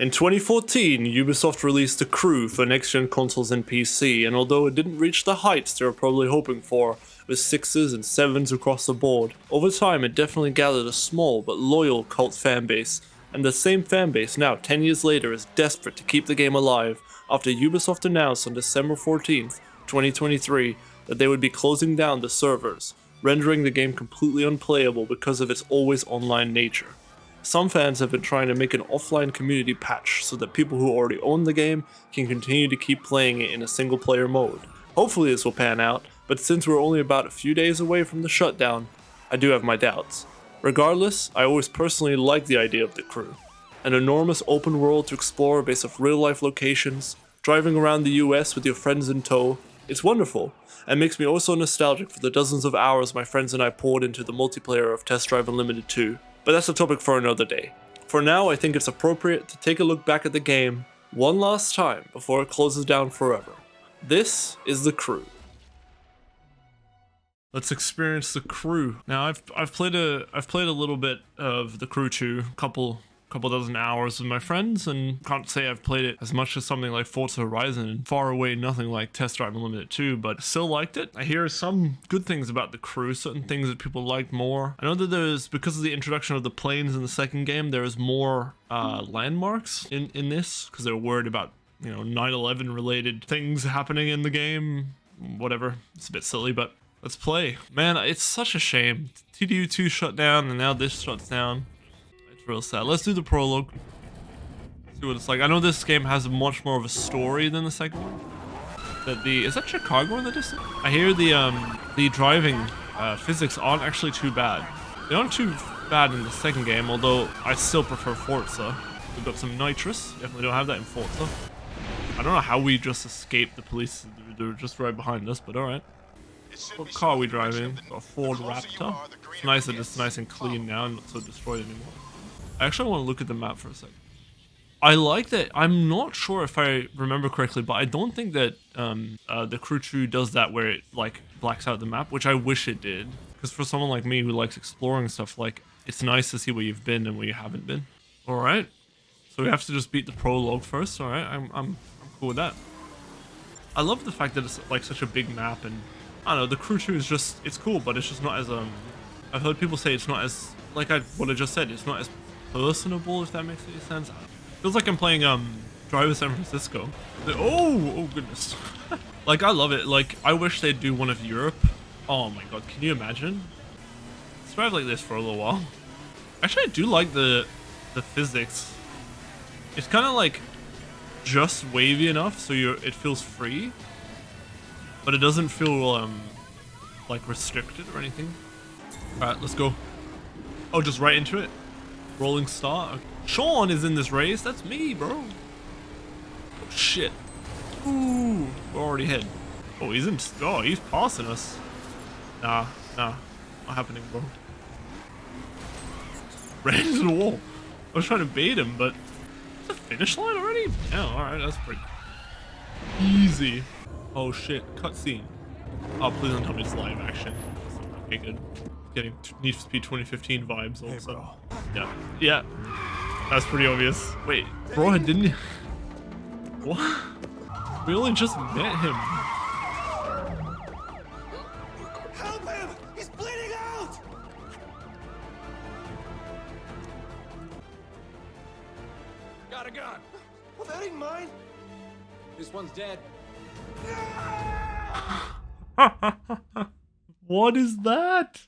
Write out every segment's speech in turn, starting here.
In 2014, Ubisoft released The Crew for next-gen consoles and PC, and although it didn't reach the heights they were probably hoping for, with 6s and 7s across the board, over time it definitely gathered a small but loyal cult fanbase, and the same fanbase now, 10 years later, is desperate to keep the game alive after Ubisoft announced on December 14th, 2023, that they would be closing down the servers, rendering the game completely unplayable because of its always online nature. Some fans have been trying to make an offline community patch so that people who already own the game can continue to keep playing it in a single player mode. Hopefully this will pan out, but since we're only about a few days away from the shutdown, I do have my doubts. Regardless, I always personally like the idea of The Crew. An enormous open world to explore based off real life locations, driving around the US with your friends in tow. It's wonderful, and makes me also nostalgic for the dozens of hours my friends and I poured into the multiplayer of Test Drive Unlimited 2. But that's a topic for another day. For now, I think it's appropriate to take a look back at the game one last time before it closes down forever. This is The Crew. Let's experience The Crew. Now, I've played a little bit of The Crew 2, couple dozen hours with my friends, and can't say I've played it as much as something like Forza Horizon, and far away nothing like Test Drive Unlimited 2, but still liked it. I hear some good things about The Crew, certain things that people liked more. I know that there's, because of the introduction of the planes in the second game, there's more landmarks in this, because they're worried about, 9/11 related things happening in the game. Whatever, it's a bit silly, but let's play. Man, it's such a shame. TDU2 shut down, and now this shuts down. Real sad. Let's do the prologue. See what it's like. I know this game has much more of a story than the second one. Is that Chicago in the distance? I hear the driving physics aren't actually too bad. They aren't too bad in the second game, although I still prefer Forza. We've got some nitrous. Definitely don't have that in Forza. I don't know how we just escaped the police. They're just right behind us, but alright. What car are we driving? Got a Ford Raptor. It's nice that it's nice and clean now and not so destroyed anymore. I actually want to look at the map for a second. I like that. I'm not sure if I remember correctly, but I don't think that the Crew 2 does that where it like blacks out the map, which I wish it did. Because for someone like me who likes exploring stuff, like it's nice to see where you've been and where you haven't been. All right, so we have to just beat the prologue first. All right, I'm cool with that. I love the fact that it's like such a big map, and I don't know, the Crew 2 is just, it's cool, but it's just not as I've heard people say it's not as what I just said. It's not as personable, if that makes any sense. Feels like I'm playing Driver San Francisco. Oh goodness. Like, I love it. Like, I wish they'd do one of Europe. Oh my god, can you imagine? Let's drive like this for a little while. Actually, I do like the physics. It's kind of like just wavy enough so it feels free, but it doesn't feel like restricted or anything. All right, let's go. Oh, just right into it. Rolling start. Okay. Sean is in this race. That's me, bro. Oh shit. Ooh, we're already ahead. Oh, he's passing us. Nah, not happening, bro. Ran into the wall. I was trying to bait him, but it's a finish line already? Yeah, alright, that's pretty easy. Oh shit, cutscene. Oh, please don't tell me it's live action. Okay, good. Getting Need for Speed 2015 vibes also. Hey, yeah. That's pretty obvious. Wait, bro, didn't he? What? We only just met him. Help him! He's bleeding out! Got a gun. Well, that ain't mine. This one's dead. What is that?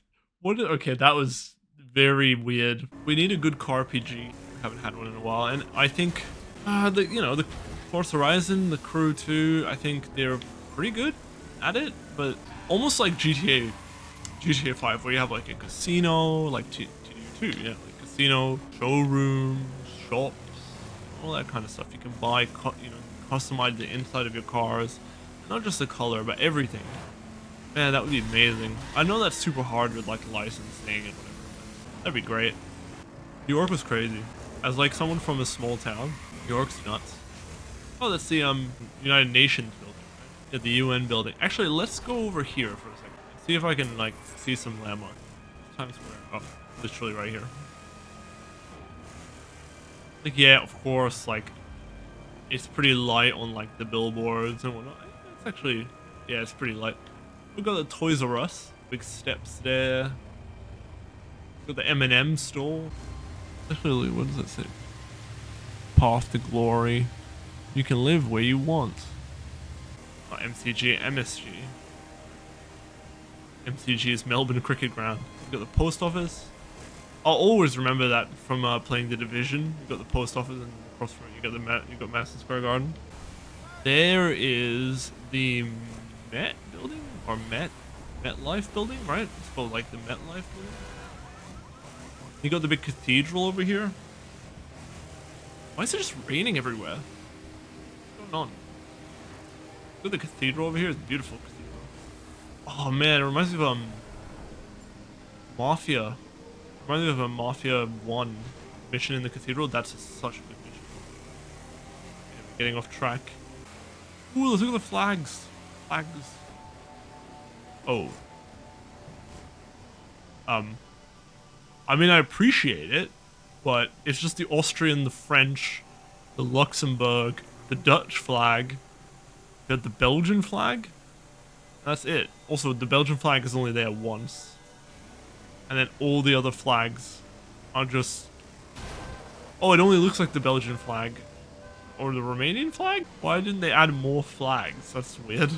Okay, that was very weird. We need a good car RPG. We haven't had one in a while, and I think the Forza Horizon, the Crew 2, I think they're pretty good at it, but almost like GTA 5, where you have like a casino, like TDU2, yeah, like casino, showrooms, shops, all that kind of stuff. You can buy, customize the inside of your cars, not just the color, but everything. Man, that would be amazing. I know that's super hard with like licensing and whatever, but that'd be great. New York was crazy. As like someone from a small town, New York's nuts. Oh, that's the United Nations building, right? Yeah, the UN building. Actually, let's go over here for a second. See if I can like see some landmarks. Times Square. Oh, literally right here. Like, yeah, of course, like, it's pretty light on, like, the billboards and whatnot. It's actually, yeah, it's pretty light. We've got the Toys R Us, big steps there. We've got the M&M store. Actually, what does it say? Path to glory. You can live where you want. Oh, MCG, MSG. MCG is Melbourne Cricket Ground. We've got the post office. I'll always remember that from playing The Division. You've got the post office, and across from it, you got Madison Square Garden. There is the Met building, or MetLife building, right? It's called like the MetLife building. You got the big cathedral over here. Why is it just raining everywhere? What's going on? Look at the cathedral over here. It's a beautiful cathedral. Oh man, it reminds me of Mafia. Reminds me of a Mafia 1 mission in the cathedral. That's such a good mission. Okay, we're getting off track. Ooh, let's look at the flags. Flags. Oh. I mean, I appreciate it, but it's just the Austrian, the French, the Luxembourg, the Dutch flag, the Belgian flag. That's it. Also, the Belgian flag is only there once. And then all the other flags are just... Oh, it only looks like the Belgian flag. Or the Romanian flag? Why didn't they add more flags? That's weird.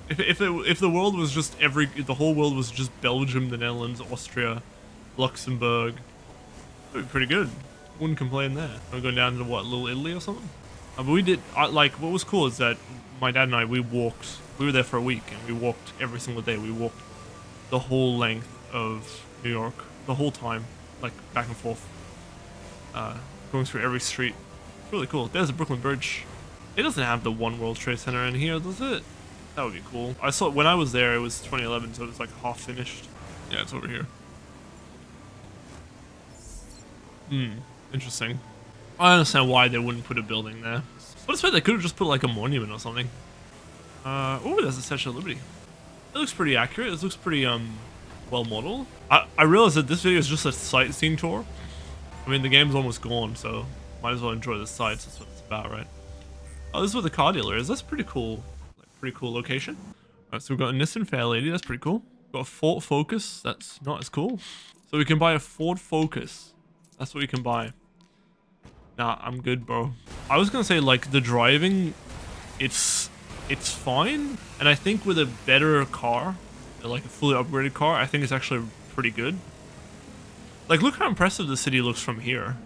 If the world was just the whole world was just Belgium, the Netherlands, Austria, Luxembourg, that'd be pretty good. Wouldn't complain there. We're going down to what, Little Italy or something? But we did, like, what was cool is that my dad and I, we were there for a week, and we walked every single day. We walked the whole length of New York, the whole time, like, back and forth, going through every street. It's really cool. There's a Brooklyn Bridge. It doesn't have the One World Trade Center in here, does it? That would be cool. I saw, when I was there, it was 2011, so it was, like, half finished. Yeah, it's over here. Interesting. I understand why they wouldn't put a building there. But I suppose they could have just put like a monument or something. Oh, there's the Statue of Liberty. It looks pretty accurate. It looks pretty well modeled. I realized that this video is just a sightseeing tour. I mean, the game's almost gone, so might as well enjoy the sights. That's what it's about, right? Oh, this is where the car dealer is. That's pretty cool. Like, pretty cool location. Alright, so we've got a Nissan Fairlady. That's pretty cool. We've got a Ford Focus. That's not as cool. So we can buy a Ford Focus. That's what we can buy. Nah, I'm good, bro. I was gonna say, like, the driving, it's fine. And I think with a better car, like a fully upgraded car, I think it's actually pretty good. Like, look how impressive the city looks from here.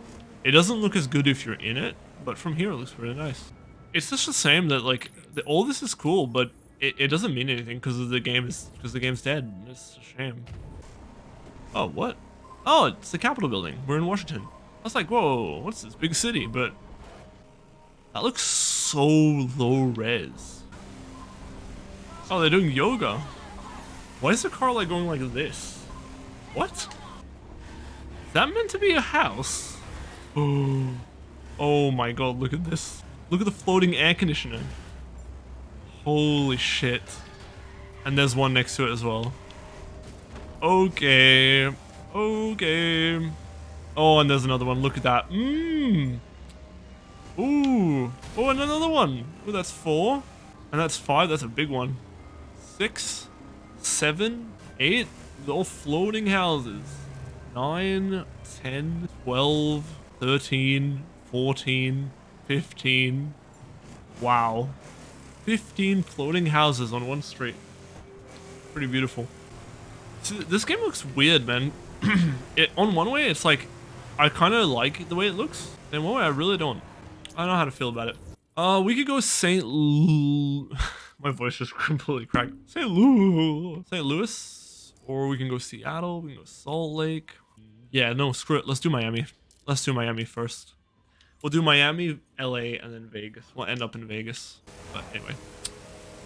It doesn't look as good if you're in it, but from here it looks really nice. It's just the same that, like, all this is cool, but it doesn't mean anything because the game's dead. It's a shame. Oh, what? Oh, it's the Capitol building. We're in Washington. I was like, whoa, what's this big city? But that looks so low res. Oh, they're doing yoga. Why is the car like going like this? What? Is that meant to be a house? Oh, oh my god, look at this. Look at the floating air conditioner. Holy shit. And there's one next to it as well. Okay. Okay. Oh, and there's another one. Look at that. Ooh. Oh, and another one. Oh, that's 4. And that's 5. That's a big one. 6, 7, 8. They're all floating houses. 9, 10, 12, 13, 14, 15. Wow. 15 floating houses on one street. Pretty beautiful. So this game looks weird, man. On one way, it's like, I kind of like the way it looks. And one way, I really don't. I don't know how to feel about it. We could go my voice just completely cracked. St. Louis. Or we can go Seattle. We can go Salt Lake. Yeah, no, screw it. Let's do Miami. Let's do Miami first. We'll do Miami, LA, and then Vegas. We'll end up in Vegas. But anyway.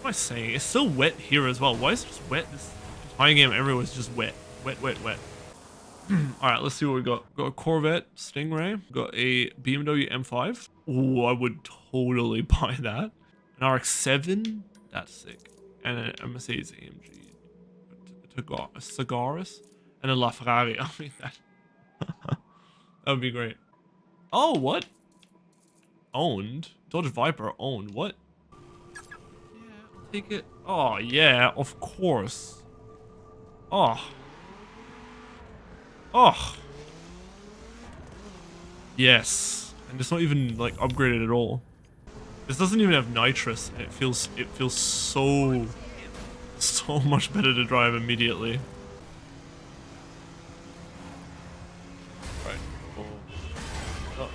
What am I saying? It's still wet here as well. Why is it just wet? This entire game everywhere's just wet. Wet, wet, wet. Alright, let's see what we got. Got a Corvette Stingray. Got a BMW M5. Ooh, I would totally buy that. An RX-7. That's sick. And a Mercedes AMG. A Sagaris. And a LaFerrari. I mean, that would be great. Oh, what? Owned? Dodge Viper owned. What? Yeah, I'll take it. Oh, yeah, of course. Oh. Oh. Yes. And it's not even, like, upgraded at all. This doesn't even have nitrous. It feels so much better to drive immediately. Right. Oh.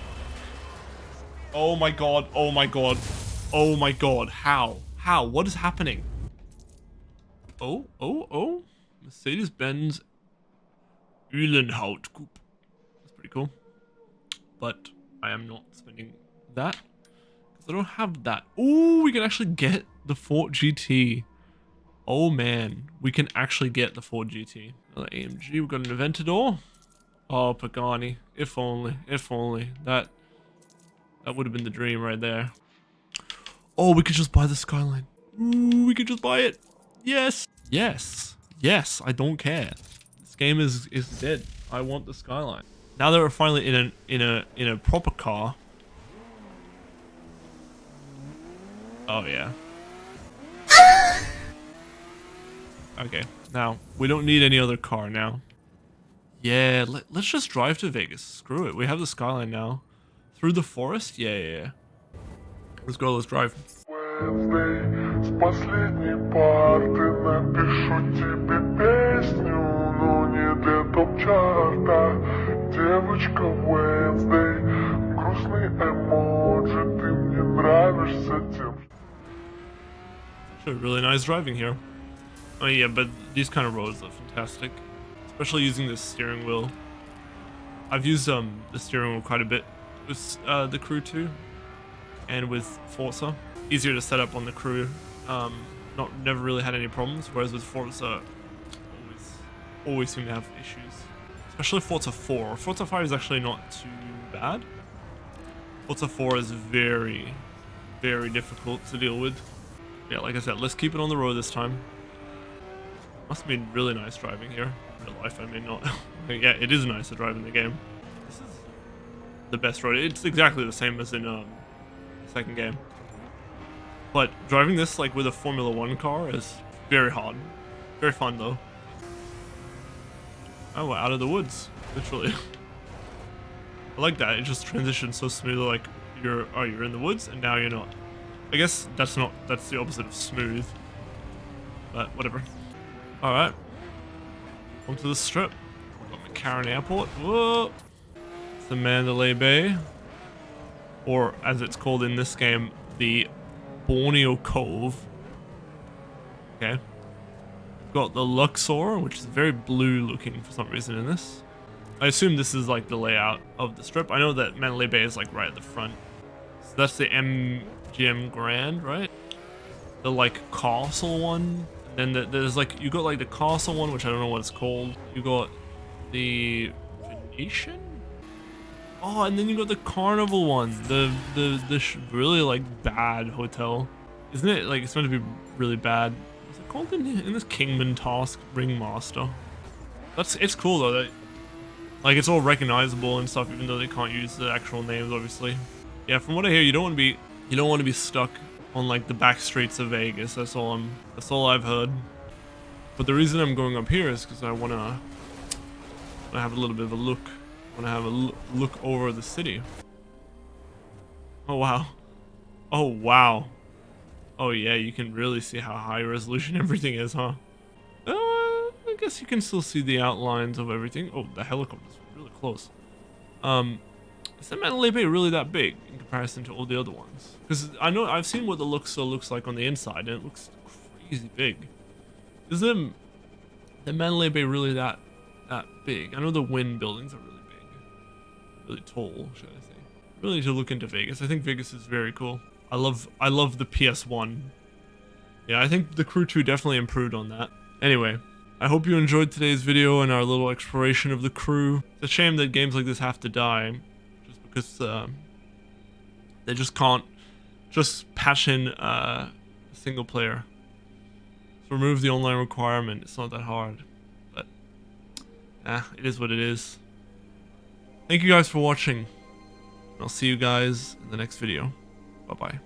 Oh my god. Oh my god. Oh my god. How? How? What is happening? Oh. Mercedes-Benz Uhlenhaut Coupe. That's pretty cool. But I am not spending that. I don't have that. Ooh, we can actually get the Ford GT. Oh man, we can actually get the Ford GT. Another AMG, we've got an Aventador. Oh, Pagani. If only. If only. That would have been the dream right there. Oh, we could just buy the Skyline. Ooh, we could just buy it. Yes. Yes. Yes, I don't care. This game is dead. I want the Skyline. Now that we're finally in a proper car. Oh yeah. Okay, now we don't need any other car now. Yeah, let's just drive to Vegas. Screw it. We have the Skyline now. Through the forest? Yeah. Let's go, let's drive. С последней парты напишу тебе песню, но не для топ-чарта. Девочка Wednesday, грустный эмоджи, ты мне нравишься тем. Actually, really nice driving here. Oh yeah, but these kind of roads are fantastic, especially using this steering wheel. I've used the steering wheel quite a bit with the Crew 2 and with Forza. Easier to set up on the Crew. Never really had any problems, whereas with Forza, always seem to have issues. Especially Forza 4. Forza 5 is actually not too bad. Forza 4 is very, very difficult to deal with. Yeah, like I said, let's keep it on the road this time. Must be really nice driving here. In real life, I mean, not. Yeah, it is nice to drive in the game. This is the best road. It's exactly the same as in the second game. But driving this like with a Formula 1 car is very hard. Very fun though. Oh, we're out of the woods, literally. I like that. It just transitions so smoothly. Like you're in the woods and now you're not. I guess that's the opposite of smooth. But whatever. All right. Onto the strip. Got McCarran Airport. Whoa. It's the Mandalay Bay, or as it's called in this game, the Borneo Cove. Okay. Got the Luxor, which is very blue looking for some reason in this. I assume this is like the layout of the strip. I know that Mandalay Bay is like right at the front. So that's the MGM Grand, right? The like castle one. Then there's like, you got like the castle one, which I don't know what it's called. You got the Venetian? Oh, and then you got the Carnival one. The really like bad hotel. Isn't it like, it's meant to be really bad? What's it called in this Kingman Task Ringmaster? It's cool though, that like it's all recognizable and stuff, even though they can't use the actual names obviously. Yeah, from what I hear, you don't want to be stuck on like the back streets of Vegas. That's all I've heard. But the reason I'm going up here is because I want to have a little bit of a look. I want to have a look over the city. Oh wow. Oh wow. Oh yeah, you can really see how high resolution everything is, huh? I guess you can still see the outlines of everything. Oh, the helicopter's really close. Is the Mandalay Bay really that big in comparison to all the other ones? Because I know I've seen what the Luxor looks like on the inside, and it looks crazy big. Is the Mandalay Bay really that big? I know the Wynn buildings are really big, really tall, should I say? Really need to look into Vegas. I think Vegas is very cool. I love the PS1. Yeah, I think the Crew 2 definitely improved on that. Anyway, I hope you enjoyed today's video and our little exploration of the Crew. It's a shame that games like this have to die, just because they just can't just patch in a single player. So remove the online requirement. It's not that hard, but it is what it is. Thank you guys for watching. I'll see you guys in the next video. Bye bye.